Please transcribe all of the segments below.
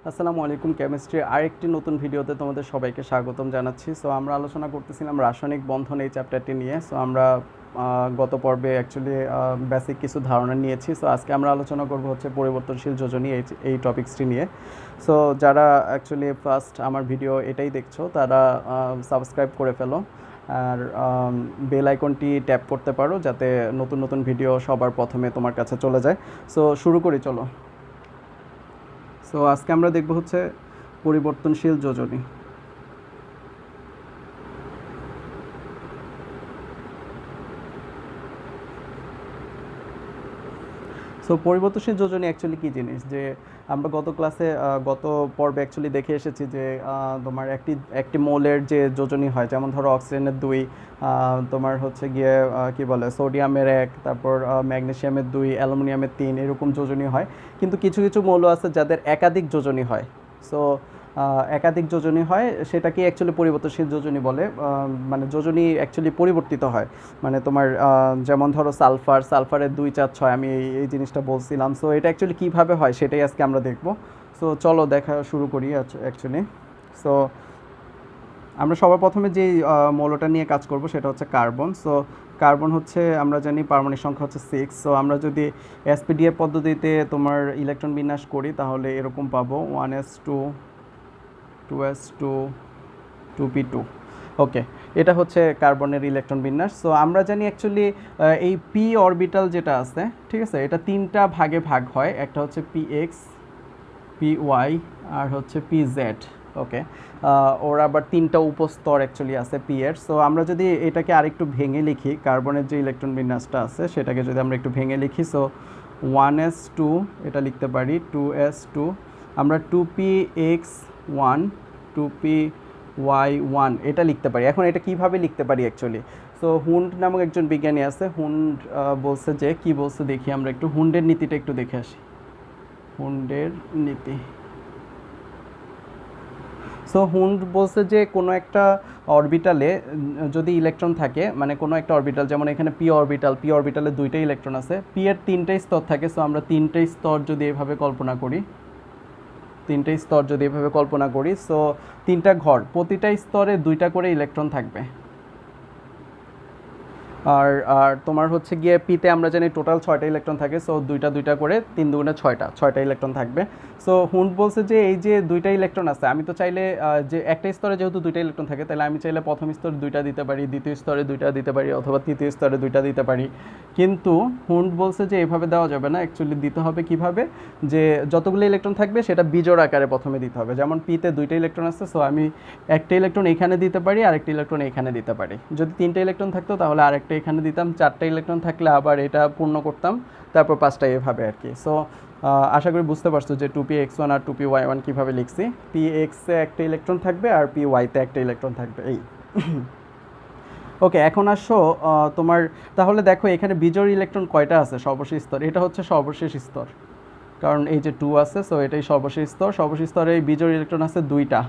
আসসালামু আলাইকুম, কেমিস্ট্রি আরেকটি নতুন ভিডিওতে তোমাদের সবাইকে স্বাগতম জানাচ্ছি। সো আমরা আলোচনা করতেছিলাম রাসায়নিক বন্ধন এই চ্যাপ্টারটি নিয়ে। সো আমরা গত পর্বে অ্যাকচুয়ালি বেসিক কিছু ধারণা নিয়েছি। সো আজকে আমরা আলোচনা করব হচ্ছে পরিবর্তনশীল যোজনী এই টপিক্সটি নিয়ে। সো যারা অ্যাকচুয়ালি ফার্স্ট আমার ভিডিও এটাই দেখছো তারা সাবস্ক্রাইব করে ফেলো আর বেল আইকনটি ট্যাপ করতে পারো যাতে নতুন নতুন ভিডিও সবার প্রথমে তোমার কাছে চলে যায়। সো শুরু করি, চলো। সো আজকে আমরা দেখব হচ্ছে পরিবর্তনশীল যোজনী। সো পরিবর্তনশীল যোজনী অ্যাকচুয়ালি কী জিনিস, যে আমরা গত ক্লাসে গত পর্বে অ্যাকচুয়ালি দেখে এসেছি যে তোমার একটি একটি মৌলের যে যোজনী হয়, যেমন ধরো অক্সিজেনের 2, তোমার হচ্ছে গিয়ে কী বলে সোডিয়ামের 1, তারপর ম্যাগনেসিয়ামের 2, অ্যালুমিনিয়ামের 3, এরকম যোজনী হয়। কিন্তু কিছু কিছু মৌল আছে যাদের একাধিক যোজনী হয়। সো একাধিক যোজনী হয় সেটাকে অ্যাকচুয়ালি পরিবর্তনশীল যোজনী বলে। মানে যোজনী অ্যাকচুয়ালি পরিবর্তিত হয়। মানে তোমার যেমন ধরো সালফারের 2, 4, 6, আমি এই জিনিসটা বলছিলাম। সো এটা অ্যাকচুয়ালি কীভাবে হয় সেটাই আজকে আমরা দেখব। সো চলো দেখা শুরু করি অ্যাকচুয়ালি। সো আমরা সবার প্রথমে যেই মৌলটা নিয়ে কাজ করব সেটা হচ্ছে কার্বন। সো কার্বন হচ্ছে আমরা জানি পারমাণবিক সংখ্যা হচ্ছে 6। সো আমরা যদি এসপিডিএফ পদ্ধতিতে তোমার ইলেকট্রন বিন্যাস করি তাহলে এরকম পাবো 1s2 2s2 2p2। ওকে, এটা হচ্ছে কার্বনের ইলেকট্রন বিন্যাস। সো আমরা জানি অ্যাকচুয়ালি এই পি অরবিটাল যেটা আছে, ঠিক আছে, এটা তিনটা ভাগে ভাগ হয়। একটা হচ্ছে পি এক্স, পি ওয়াই আর হচ্ছে পি জেড। ওকে, ওর আবার তিনটা উপস্তর অ্যাকচুয়ালি আছে পি এর। সো আমরা যদি এটাকে আরেকটু ভেঙে লিখি, কার্বনের যে ইলেকট্রন বিন্যাসটা আছে সেটাকে যদি আমরা একটু ভেঙে লিখি, সো 1s2 এটা লিখতে পারি, 2s2, আমরা 2px1 2py1 এটা লিখতে পারি। এখন এটা কিভাবে লিখতে পারি অ্যাকচুয়ালি? সো হুন্ড নামক একজন বিজ্ঞানী আছে, হুন্ড বলছে যে, কি বলছে দেখি আমরা একটু হুন্ডের নীতিটা একটু দেখে আসি। হুন্ডের নীতি। সো হুন্ড বলছে যে কোনো একটা অরবিটালে যদি ইলেকট্রন থাকে, মানে কোনো একটা অরবিটাল, যেমন এখানে পি অরবিটালে 2টা ইলেকট্রন আছে, পি এর 3টাই স্তর থাকে। সো আমরা 3টাই স্তর যদি এভাবে কল্পনা করি, 3টে স্তর যদি এভাবে কল্পনা করি, সো 3টা ঘর, প্রতিটা স্তরে 2টা করে ইলেকট্রন থাকবে। আর আর তোমার হচ্ছে গিয়ে পিতে আমরা জানি টোটাল 6টা ইলেকট্রন থাকে। সো 2টা করে 3 দুগুণে 6টা ইলেকট্রন থাকবে। সো হুন্ড বলছে যে এই যে 2টা ইলেকট্রন আছে, আমি তো চাইলে যে একটা স্তরে যেহেতু 2টা ইলেকট্রন থাকে, তাহলে আমি চাইলে প্রথম স্তরে 2টা দিতে পারি, দ্বিতীয় স্তরে 2টা দিতে পারি, অথবা তৃতীয় স্তরে 2টা দিতে পারি। কিন্তু হুন্ড বলছে যে এভাবে দেওয়া যাবে না, অ্যাকচুয়ালি দিতে হবে কিভাবে, যে যতগুলো ইলেকট্রন থাকবে সেটা বিজোড় আকারে প্রথমে দিতে হবে। যেমন পিতে 2টা ইলেকট্রন আছে, সো আমি একটা ইলেকট্রন এখানে দিতে পারি, আরেকটা ইলেকট্রন এখানে দিতে পারি। যদি 3টে ইলেকট্রন থাকতো তাহলে আরেকটা এখানে দিতাম, 4টা ইলেকট্রন থাকলে আবার এটা পূর্ণ করতাম, তারপর 5টা এভাবে আর কি। সো আশা করি বুঝতে পারছো যে 2px1 আর 2py1 কীভাবে লিখছি। পি এক্সে একটা ইলেকট্রন থাকবে আর পি ওয়াইতে একটা ইলেকট্রন থাকবে, এই। ওকে, এখন আসো তোমার, তাহলে দেখো এখানে বিজোড় ইলেকট্রন কয়টা আছে সর্বশেষ স্তর? এটা হচ্ছে সর্বশেষ স্তর, কারণ এই যে 2 আছে, সো এটাই সর্বশেষ স্তর। সর্বশেষ স্তরে এই বিজোড় ইলেকট্রন আছে 2টা।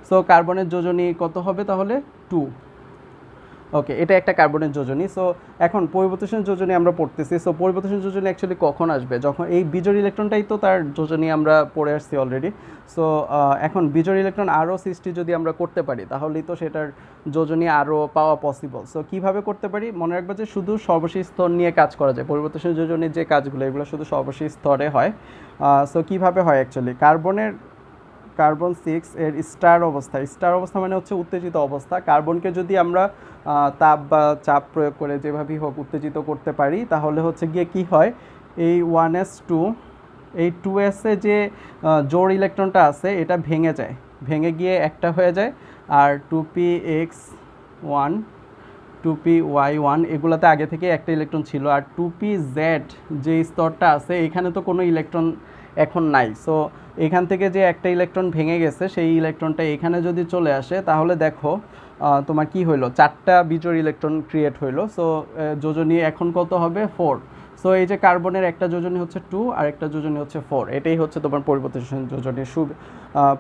সো কার্বনের যোজনী কত হবে তাহলে? 2। ওকে, এটা একটা কার্বনের যোজনী। সো এখন পরিবর্তনশীল যোজনী আমরা পড়তেছি। সো পরিবর্তনশীল যোজনী অ্যাকচুয়ালি কখন আসবে? যখন এই বিজোড় ইলেকট্রনটাই তো তার যোজনী আমরা পড়ে আসছি অলরেডি। সো এখন বিজোড় ইলেকট্রন আরও সৃষ্টি যদি আমরা করতে পারি তাহলেই তো সেটার যোজনী আরও পাওয়া পসিবল। সো কীভাবে করতে পারি? মনে রাখবে যে শুধু সর্বশেষ স্তর নিয়ে কাজ করা যায়। পরিবর্তনশীল যোজনীর যে কাজগুলো এগুলো শুধু সর্বশেষ স্তরে হয়। সো কীভাবে হয় অ্যাকচুয়ালি? কার্বন 6 এর স্টার অবস্থা মানে হচ্ছে উত্তেজিত অবস্থা। কার্বনকে যদি আমরা তাপ বা চাপ প্রয়োগ করে যেভাবেই হোক উত্তেজিত করতে পারি তাহলে হচ্ছে গিয়ে কি হয়, এই 1s2, এই 2s-এ যে জোড় ইলেকট্রনটা আছে এটা ভেঙে যায়, ভেঙে গিয়ে একটা হয়ে যায়। আর 2px1 2py1 এগুলোতে আগে থেকে একটা ইলেকট্রন ছিল। আর 2pz যে স্তরটা আছে এখানে তো কোনো ইলেকট্রন এখন নাই। সো এখান থেকে যে একটা ইলেকট্রন ভেঙে গেছে সেই ইলেকট্রনটা এখানে যদি চলে আসে তাহলে দেখো তোমার কি হইলো, 4টা বিজোড় ইলেকট্রন ক্রিয়েট হইলো। সো যোজনী এখন কত হবে? 4। সো এই যে কার্বনের একটা যোজনী হচ্ছে 2 আর একটা যোজনী হচ্ছে 4, এটাই হচ্ছে তোমার পরিবর্তনশীল যোজনীর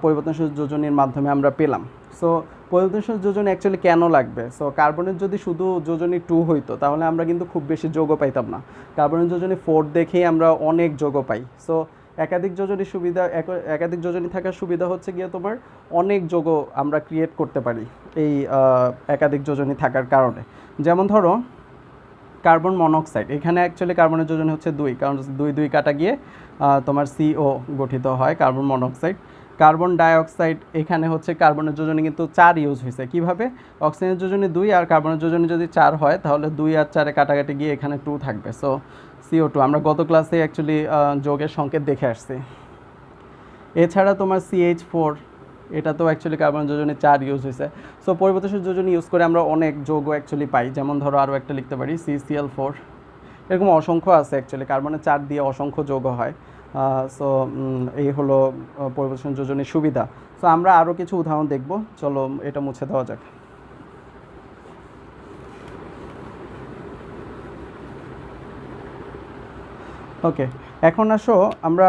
পরিবর্তনশীল যোজনীর মাধ্যমে আমরা পেলাম। সো পরিবর্তনশীল যোজনী অ্যাকচুয়ালি কেন লাগবে? সো কার্বনের যদি শুধু যোজনী 2 হইতো তাহলে আমরা কিন্তু খুব বেশি যৌগ পাইতাম না। কার্বনের যোজনী 4 দেখেই আমরা অনেক যৌগ পাই। সো একাধিক যোজনী সুবিধা, একাধিক যোজনী থাকার সুবিধা হচ্ছে গিয়ে তোমার অনেক যৌগ আমরা ক্রিয়েট করতে পারি এই একাধিক যোজনী থাকার কারণে। যেমন ধরো কার্বন মনোক্সাইড, এখানে অ্যাকচুয়ালি কার্বনের যোজনী হচ্ছে 2, কারণ 2 2 কাটা গিয়ে তোমার CO গঠিত হয় কার্বন মনোক্সাইড। কার্বন ডাইঅক্সাইড, এখানে হচ্ছে কার্বনের যোজনী কিন্তু 4 ইউজ হয়েছে। কিভাবে? অক্সিজেনের যোজনী 2 আর কার্বনের যোজনী যদি 4 হয় তাহলে 2 আর 4 কাটাকাটি গিয়ে এখানে 2 থাকবে। সো CO2 আমরা গত ক্লাসে অ্যাকচুয়ালি যৌগের সংকেত দেখে আসছি। এছাড়া তোমার CH4, এটা তো অ্যাকচুয়ালি কার্বন যোজনী 4 ইউজ হয়েছে। সো পরিবর্তনশীল যোজনী ইউজ করে আমরা অনেক যৌগ অ্যাকচুয়ালি পাই। যেমন ধরো আরও একটা লিখতে পারি CCl4, এরকম অসংখ্য আছে অ্যাকচুয়ালি, কার্বনের 4 দিয়ে অসংখ্য যৌগ হয়। সো এই হলো পরিবর্তনশীল যোজনীর সুবিধা। সো আমরা আরও কিছু উদাহরণ দেখব, চলো এটা মুছে দেওয়া যাক। ওকে, এখন আসো আমরা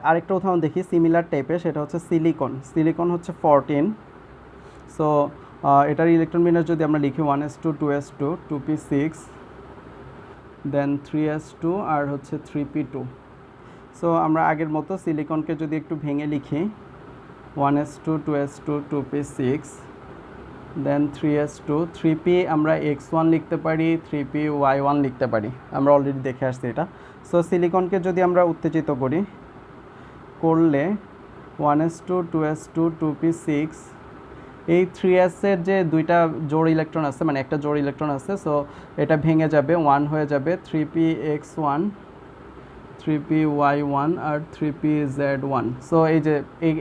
আরেকটা উদাহরণ দেখি সিমিলার টাইপের, সেটা হচ্ছে সিলিকন। সিলিকন হচ্ছে 14। সো এটার ইলেকট্রন বিন্যাস যদি আমরা লিখি 1s2 2s2 2p6 দেন 3s2 আর হচ্ছে 3p2। সো আমরা আগের মতো সিলিকনকে যদি একটু ভেঙে লিখি 1s2 2s2 2p6 দেন 3s2 3p আমরা x1 লিখতে পারি, 3p y1 লিখতে পারি, আমরা অলরেডি দেখে আসছি এটা। সো সিলিকনকে যদি আমরা উত্তেজিত করলে 1s2 2s2 2p6, এই 3s এর যে দুইটা জোড় ইলেকট্রন আছে, মানে একটা জোড় ইলেকট্রন আছে, সো এটা ভেঙে যাবে, 1 হয়ে যাবে 3px1 3py1 আর 3pz1। সো এই যে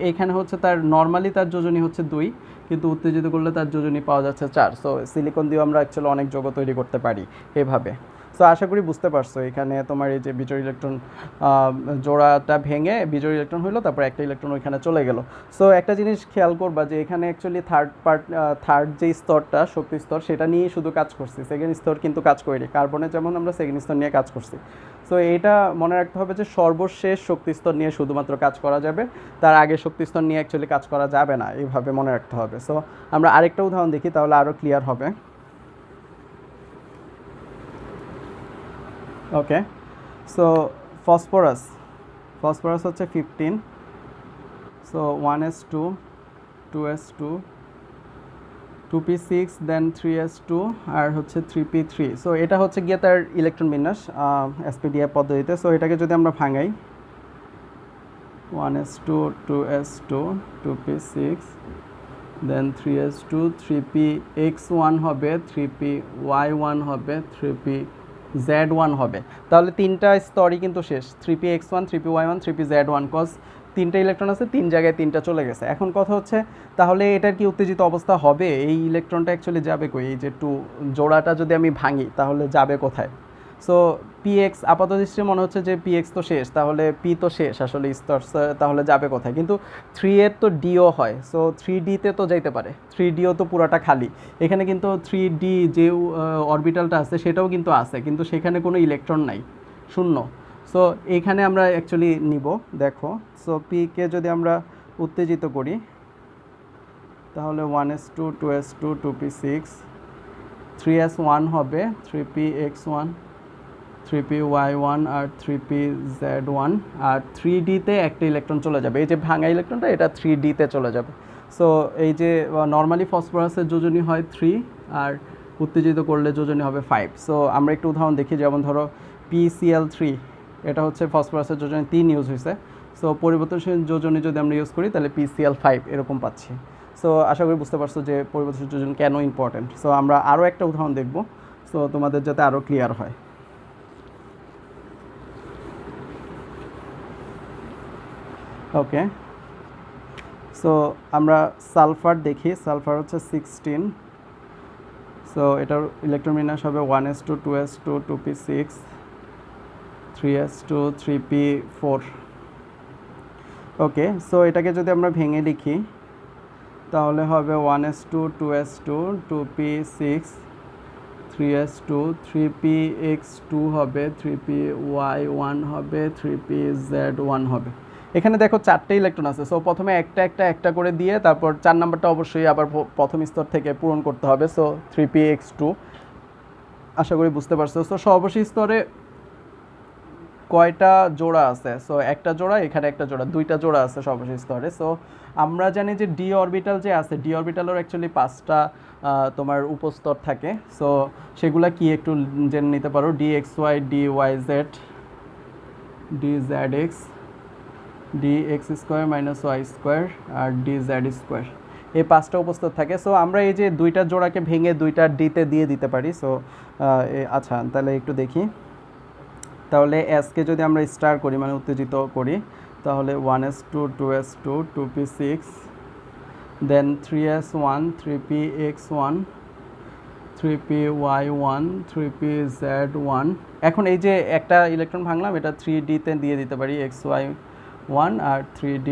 এইখানে হচ্ছে তার নর্মালি তার যোজনী হচ্ছে 2, কিন্তু উত্তেজিত করলে তার যোজনী পাওয়া যাচ্ছে 4। সো সিলিকন দিয়ে আমরা অ্যাকচুয়ালি অনেক যৌগ তৈরি করতে পারি এভাবে। সো আশা করি বুঝতে পারছো, এখানে তোমার এই যে বিজোড় ইলেকট্রন জোড়াটা ভেঙে বিজোড় ইলেকট্রন হলো, তারপর একটা ইলেকট্রন ওইখানে চলে গেল। সো একটা জিনিস খেয়াল করবা যে এখানে অ্যাকচুয়ালি থার্ড যে স্তরটা শক্তি স্তর, সেটা নিয়ে শুধু কাজ করছি, সেকেন্ড স্তর কিন্তু কাজ করিনি। কার্বনে যেমন আমরা সেকেন্ড স্তর নিয়ে কাজ করছি। সো এটা মনে রাখতে হবে যে সর্বশেষ শক্তি স্তর নিয়ে শুধুমাত্র কাজ করা যাবে, তার আগে শক্তি স্তর নিয়ে অ্যাকচুয়ালি কাজ করা যাবে না, এইভাবে মনে রাখতে হবে। সো আমরা আরেকটা উদাহরণ দেখি, তাহলে আরও ক্লিয়ার হবে। ওকে, সো ফসফরাস হচ্ছে 15। সো 1s2 2s2 2p6 দেন 3s2 আর হচ্ছে 3p3। সো এটা হচ্ছে গিয়ে তার ইলেকট্রন বিন্যাস SPDF পদ্ধতিতে। সো এটাকে যদি আমরা ভাঙাই 1s2 2s2 2p6 দেন 3s2 3px1 হবে, 3py1 হবে, 3pz1 হবে। তাহলে তিনটা স্তরই কিন্তু শেষ, 3px1 3py1 3pz1, কজ তিনটা ইলেকট্রন আছে, তিন জায়গায় তিনটা চলে গেছে। এখন কথা হচ্ছে তাহলে এটার কি উত্তেজিত অবস্থা হবে? এই ইলেকট্রনটা অ্যাকচুয়ালি যাবে কই? এই যে জোড়াটা যদি আমি ভাঙি তাহলে যাবে কোথায়? সো px আপাত দৃষ্টি মনে হচ্ছে যে px তো শেষ, তাহলে p তো শেষ আসলে স্তর, তাহলে যাবে কোথায়? কিন্তু 3 এর তো ডিও হয়, সো 3d-তে তো যাইতে পারে, 3dও তো পুরাটা খালি। এখানে কিন্তু 3d যে অরবিটালটা আছে সেটাও কিন্তু আছে, কিন্তু সেখানে কোনো ইলেকট্রন নাই, শূন্য। সো এইখানে আমরা অ্যাকচুয়ালি নিব, দেখো। সো p-কে যদি আমরা উত্তেজিত করি তাহলে 1s2 2s2 2p6 3s1 হবে, 3px1 3py1 আর 3pz1, আর 3d-তে একটা ইলেকট্রন চলে যাবে, এই যে ভাঙা ইলেকট্রনটা এটা 3d-তে চলে যাবে। সো এই যে নর্মালি ফসফরাসের যোজনী হয় 3 আর উত্তেজিত করলে যোজনী হবে 5। সো আমরা একটু উদাহরণ দেখি, যেমন ধরো PCl3, এটা হচ্ছে ফসফরাসের যোজনী 3 ইউজ হয়েছে। সো পরিবর্তনশীল যোজনী যদি আমরা ইউজ করি তাহলে PCl5 এরকম পাচ্ছি। সো আশা করি বুঝতে পারছো যে পরিবর্তনশীল যোজনী কেন ইম্পর্টেন্ট। সো আমরা আরও একটা উদাহরণ দেখব, সো তোমাদের যাতে আরও ক্লিয়ার হয়। ওকে, সো আমরা সালফার দেখি, সালফার হচ্ছে 16। সো এটার ইলেকট্রন বিন্যাস হবে 1s2 2s2 2p6 3s2 3p4। ওকে, সো এটাকে যদি আমরা ভেঙে লিখি তাহলে হবে 1s2 2s2 2p6 3s2 3px2 হবে, 3py1 হবে, 3pz1 হবে। এখানে দেখো 4টে ইলেকট্রন আছে। সো প্রথমে একটা করে দিয়ে তারপর 4 নাম্বারটা অবশ্যই আবার প্রথম স্তর থেকে পূরণ করতে হবে। সো 3px2, আশা করি বুঝতে পারছো। সো সর্বশেষ স্তরে কয়টা জোড়া আছে? সো একটা জোড়া, এখানে একটা জোড়া, দুইটা জোড়া আছে সর্বশেষ স্তরে। সো আমরা জানি যে ডি অরবিটাল যে আছে, ডি অরবিটালের অ্যাকচুয়ালি 5টা তোমার উপস্তর থাকে। সো সেগুলা কি একটু জেনে নিতে পারো। D X Y, D Y Z, D Z X, D X square minus Y square আর ডি জেড স্কোয়ার, এই 5টা উপস্তর থাকে। সো আমরা এই যে দুইটা জোড়াকে ভেঙে দুইটা ডিতে দিয়ে দিতে পারি। সো আচ্ছা, তাহলে একটু দেখি। তাহলে এসকে যদি আমরা স্টার করি, মানে উত্তেজিত করি, তাহলে 1s2 2s2 2p6, দেন 3s1 3px1 3py1 3pz1। এখন এই যে একটা ইলেকট্রন ভাঙলাম, এটা 3dতে দিয়ে দিতে পারি, xy1 আর 3d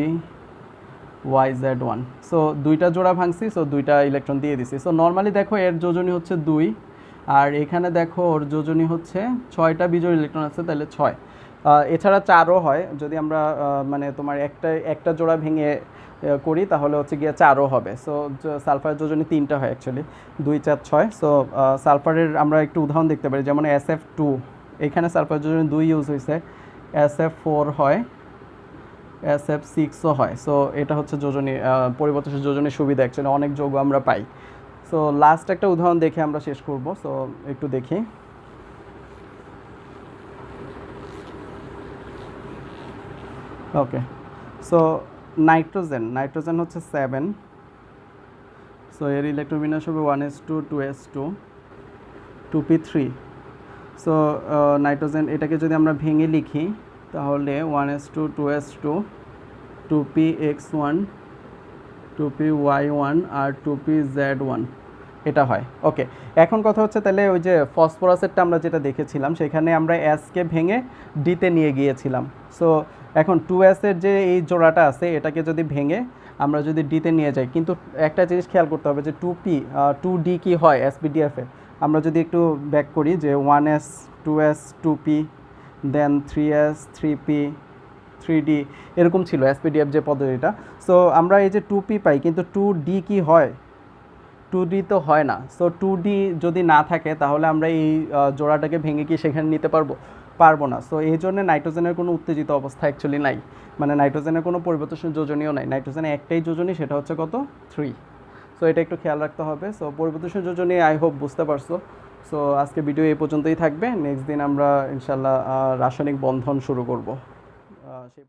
yz1। সো দুইটা জোড়া ভাঙছি, সো দুইটা ইলেকট্রন দিয়ে দিছি। সো নর্মালি দেখো এর যোজনী হচ্ছে 2, আর এখানে দেখো ওর যোজনী হচ্ছে 6টা বিজোড় ইলেকট্রন আছে, তাহলে 6। এছাড়া 4ও হয়, যদি আমরা মানে তোমার একটা জোড়া ভেঙে করি তাহলে হচ্ছে গিয়ে 4ও হবে। সো সালফারের যোজনী 3টা হয় অ্যাকচুয়ালি, 2 4 6। সো সালফারের আমরা একটু উদাহরণ দেখতে পারি, যেমন SF2, এখানে সালফারের যোজনী 2 ইউজ হয়েছে, SF4 হয়, SF6ও হয়। সো এটা হচ্ছে যোজনী পরিবর্তনশীল যোজনীর সুবিধা, অ্যাকচুয়ালি অনেক যৌগ আমরা পাই। সো লাস্ট একটা উদাহরণ দেখে আমরা শেষ করব। সো একটু দেখি। ওকে, সো নাইট্রোজেন হচ্ছে 7। সো এর ইলেকট্রন বিন্যাস হবে 1s2 2s2 2p3। So nitrogen এটাকে যদি আমরা ভেঙে লিখি তাহলে 1s2 2s2 2px1 2py1 আর 2pz1, এটা হয়। ওকে, এখন কথা হচ্ছে তাহলে ওই যে ফসফরাসেরটা আমরা যেটা দেখেছিলাম, সেখানে আমরা এসকে ভেঙে ডিতে নিয়ে গিয়েছিলাম। সো এখন 2s এর যে এই জোড়াটা আছে, এটাকে যদি ভেঙে আমরা যদি ডিতে নিয়ে যাই, কিন্তু একটা জিনিস খেয়াল করতে হবে যে 2d কি হয় এসপিডিএফে। আমরা যদি একটু ব্যাক করি যে 1s 2s 2p, দেন 3s 3p 3d, এরকম ছিল এসপিডিএফ যে পদ্ধতিটা। সো আমরা এই যে 2p পাই, কিন্তু 2d কি হয়? 2d তো হয় না। সো 2d যদি না থাকে তাহলে আমরা এই জোড়াটাকে ভেঙে কি সেখানে নিতে পারবো না। সো এই জন্য নাইট্রোজেনের কোনো উত্তেজিত অবস্থা অ্যাকচুয়ালি নাই, মানে নাইট্রোজেনের কোনো পরিবর্তনশীল যোজনীয় নাই। নাইট্রোজেনের একটাই যোজনী, সেটা হচ্ছে কত? 3। সো এটা একটু খেয়াল রাখতে হবে। সো পরিবর্তনশীল যোজনী আই হোপ বুঝতে পারছো। সো আজকে ভিডিও এই পর্যন্তই থাকবে। নেক্সট দিন আমরা ইনশাল্লাহ রাসায়নিক বন্ধন শুরু করব। সেই